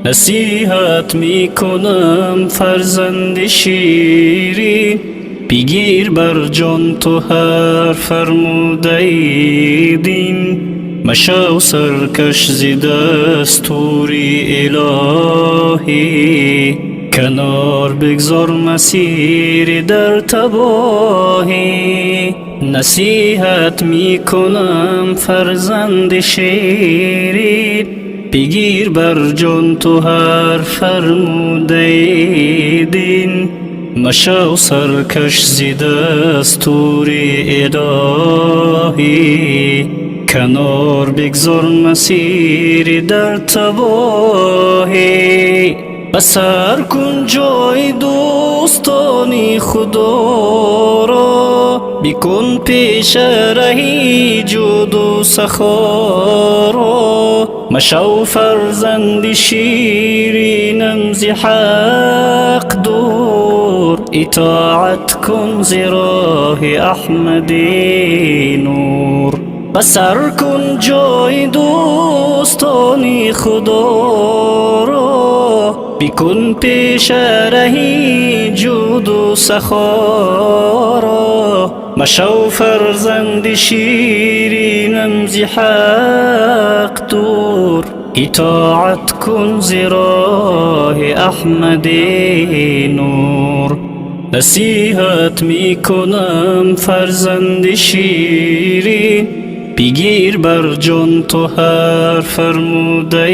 نصیحت می کنم فرزند شیرین، بگیر بر جان تو هر فرموده دین. مشو سرکش ز دستور الهی، کنار بگذار مسیر در تباهی. نصیحت می کنم فرزند شیرین، بگیر بر جان تو هر فرموده دین. مشو سرکش ز دستور الهی، کنار بگذار مسیر در تباهی. بسر کن جای دوستانی خدا را، بکن پیش رهی جود و سخا را. مشو فرزند شیرینم ز حق دور، اطاعت کن ز راه احمد نور. بسر کن جای دوستانی خدا را، بکن پیش رهی جود و سخا را. مشو فرزند شیرینم ز حق دور، اطاعت کن ز راه احمد نور. نصیحت می کنم فرزند شیرین، بگیر بر جان تو هر فرموده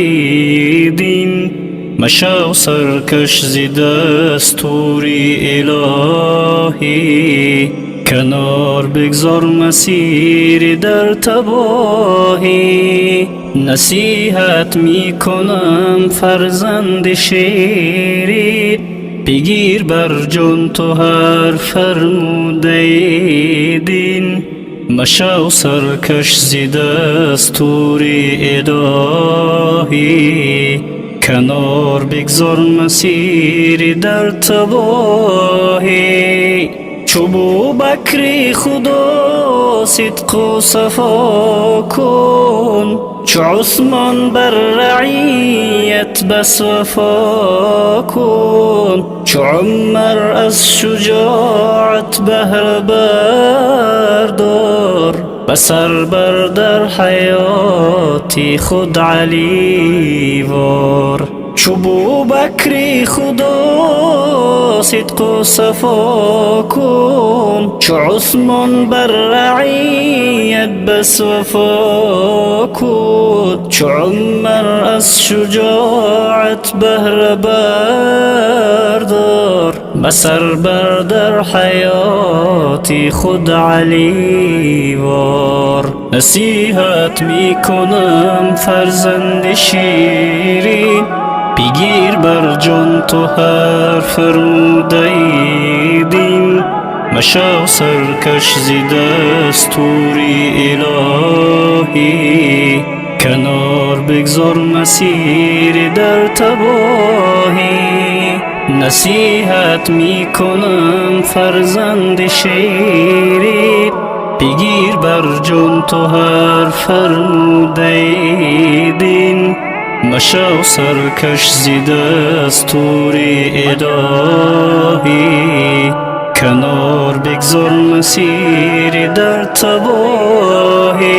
دین. مشو سرکش ز دستور الهی، کنار بگذار مسیر در تباهی. نصیحت می کنم فرزند شیرین، بگیر بر جان تو هر فرموده دین. مشو سرکش ز دستور الهی، کنار بگذار مسیر در تباهی. چو بوبکر خدا صدق و صفا کن، چو عثمان بر رعیت بس وفا کن. چو عمر از شجاعت بهره بردار، بسر بر در حیات خود علی وار. چو بوبکر خدا صدق و صفا کن، چو عثمان بر رعیت بس وفا کن. چو عمر از شجاعت بهره بردار، بسر بر در حیات خود علی وار. نصیحت می کنم فرزند شیرین، بگیر بر جان تو هر فرموده دین. مشو سرکش ز دستور الهی، کنار بگذار مسیر در تباهی. نصیحت می کنم فرزند شیرین، بگیر بر جان تو هر فرموده دین. مشو سرکش ز دستور الهی، کنار بگذار مسیر در تباهی.